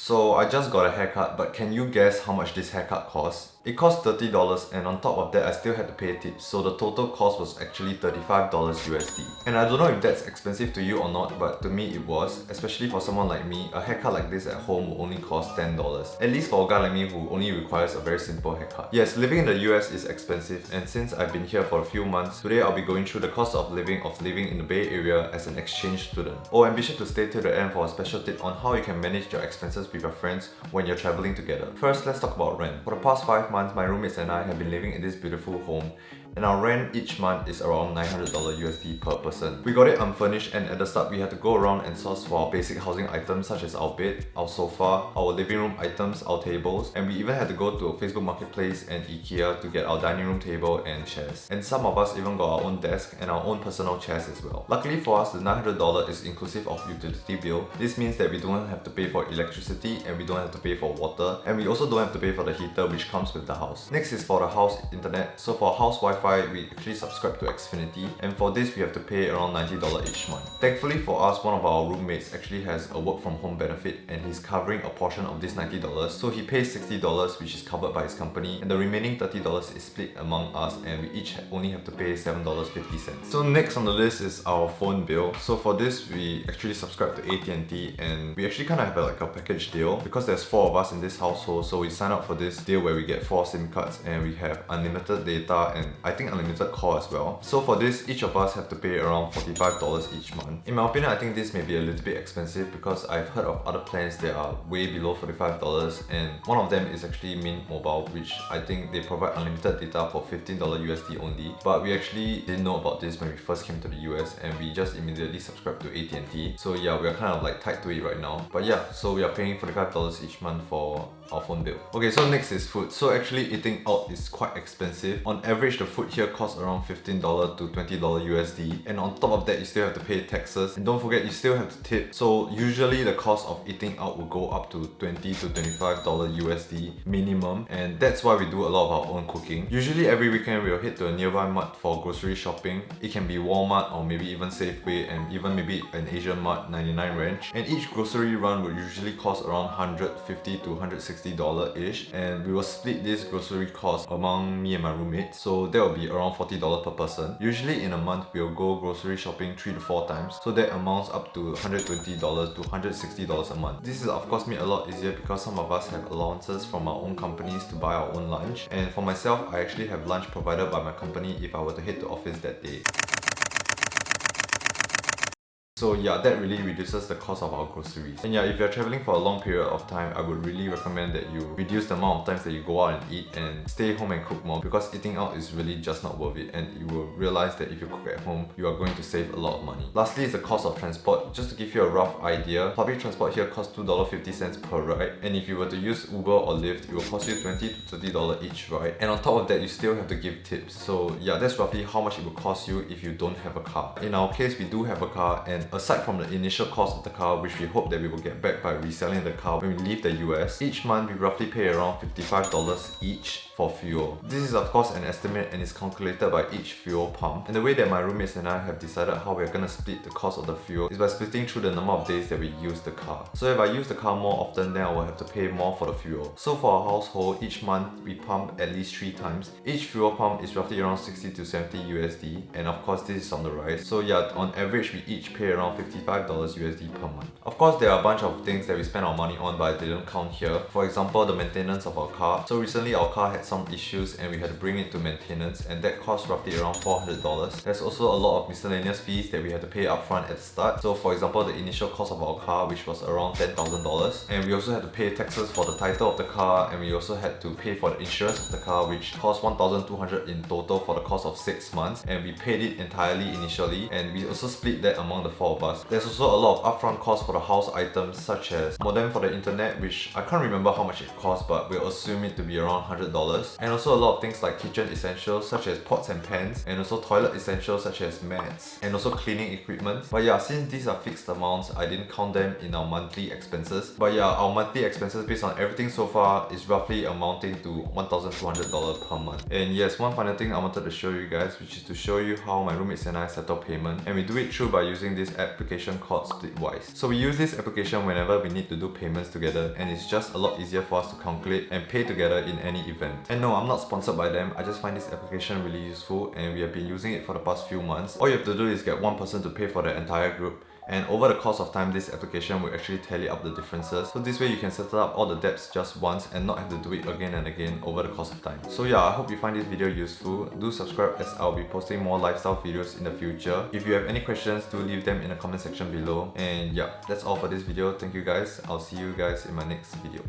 So I just got a haircut, but can you guess how much this haircut cost? It cost $30 and on top of that I still had to pay tips, so the total cost was actually $35 USD. And I don't know if that's expensive to you or not, but to me it was, especially for someone like me. A haircut like this at home will only cost $10, at least for a guy like me who only requires a very simple haircut. Yes, living in the US is expensive, and since I've been here for a few months, today I'll be going through the cost of living in the Bay Area as an exchange student. Oh, and be sure to stay till the end for a special tip on how you can manage your expenses with your friends when you're traveling together. First, let's talk about rent. For the past 5 months, my roommates and I have been living in this beautiful home, and our rent each month is around $900 USD per person. We got it unfurnished, and at the start we had to go around and source for our basic housing items such as our bed, our sofa, our living room items, our tables, and we even had to go to a Facebook Marketplace and IKEA to get our dining room table and chairs. And some of us even got our own desk and our own personal chairs as well. Luckily for us, the $900 is inclusive of utility bill. This means that we don't have to pay for electricity, and we don't have to pay for water, and we also don't have to pay for the heater which comes with the house. Next is for the house internet. So for house Wi-Fi, we actually subscribe to Xfinity, and for this we have to pay around $90 each month. Thankfully for us, one of our roommates actually has a work from home benefit, and he's covering a portion of this $90, so he pays $60 which is covered by his company, and the remaining $30 is split among us, and we each only have to pay $7.50. So next on the list is our phone bill. So for this we actually subscribe to AT&T, and we actually kind of have like a package deal because there's 4 of us in this household, so we sign up for this deal where we get 4 SIM cards and we have unlimited data and I think unlimited call as well. So for this, each of us have to pay around $45 each month. In my opinion, I think this may be a little bit expensive because I've heard of other plans that are way below $45, and one of them is actually Mint Mobile, which I think they provide unlimited data for $15 USD only. But we actually didn't know about this when we first came to the US, and we just immediately subscribed to AT&T. So yeah, we're kind of like tied to it right now. But yeah, so we are paying $45 each month for our phone bill. Okay, so next is food. So actually eating out is quite expensive. On average, the food here costs around $15 to $20 USD, and on top of that you still have to pay taxes, and don't forget you still have to tip. So usually the cost of eating out will go up to $20 to $25 USD minimum, and that's why we do a lot of our own cooking. Usually every weekend we'll head to a nearby mart for grocery shopping. It can be Walmart or maybe even Safeway, and even maybe an Asian mart 99 ranch, and each grocery run will usually cost around $150 to $160 ish, and we will split this grocery cost among me and my roommates, so that will be around $40 per person. Usually in a month we'll go grocery shopping 3 to 4 times, so that amounts up to $120 to $160 a month. This is of course made a lot easier because some of us have allowances from our own companies to buy our own lunch, and for myself I actually have lunch provided by my company if I were to head to office that day. So yeah, that really reduces the cost of our groceries. And yeah, if you're traveling for a long period of time, I would really recommend that you reduce the amount of times that you go out and eat and stay home and cook more, because eating out is really just not worth it, and you will realize that if you cook at home, you are going to save a lot of money. Lastly is the cost of transport. Just to give you a rough idea, public transport here costs $2.50 per ride, and if you were to use Uber or Lyft, it will cost you $20 to $30 each ride, and on top of that you still have to give tips. So yeah, that's roughly how much it will cost you if you don't have a car. In our case, we do have a car, and aside from the initial cost of the car, which we hope that we will get back by reselling the car when we leave the US, each month we roughly pay around $55 each for fuel. This is of course an estimate and is calculated by each fuel pump, and the way that my roommates and I have decided how we're gonna split the cost of the fuel is by splitting through the number of days that we use the car. So if I use the car more often, then I will have to pay more for the fuel. So for our household, each month we pump at least 3 times. Each fuel pump is roughly around 60 to 70 USD, and of course this is on the rise. So yeah, on average we each pay around $55 USD per month. Of course there are a bunch of things that we spend our money on, but I didn't count here. For example, the maintenance of our car. So recently our car had some issues and we had to bring it to maintenance, and that cost roughly around $400. There's also a lot of miscellaneous fees that we had to pay upfront at the start. So for example, the initial cost of our car, which was around $10,000, and we also had to pay taxes for the title of the car, and we also had to pay for the insurance of the car, which cost $1,200 in total for the cost of 6 months, and we paid it entirely initially, and we also split that among the 4 of us. There's also a lot of upfront costs for the house items, such as modem for the internet, which I can't remember how much it costs, but we'll assume it to be around $100, and also a lot of things like kitchen essentials such as pots and pans, and also toilet essentials such as mats, and also cleaning equipment. But yeah, since these are fixed amounts, I didn't count them in our monthly expenses. But yeah, our monthly expenses based on everything so far is roughly amounting to $1,200 per month. And yes, one final thing I wanted to show you guys, which is to show you how my roommates and I settle payment, and we do it through by using this this application called Splitwise. So we use this application whenever we need to do payments together, and it's just a lot easier for us to calculate and pay together in any event. And no, I'm not sponsored by them, I just find this application really useful and we have been using it for the past few months. All you have to do is get one person to pay for the entire group, and over the course of time this application will actually tally up the differences. So this way you can settle up all the debts just once and not have to do it again and again over the course of time. So yeah, I hope you find this video useful. Do subscribe as I'll be posting more lifestyle videos in the future. If you have any questions, do leave them in the comment section below. And yeah, that's all for this video. Thank you guys. I'll see you guys in my next video.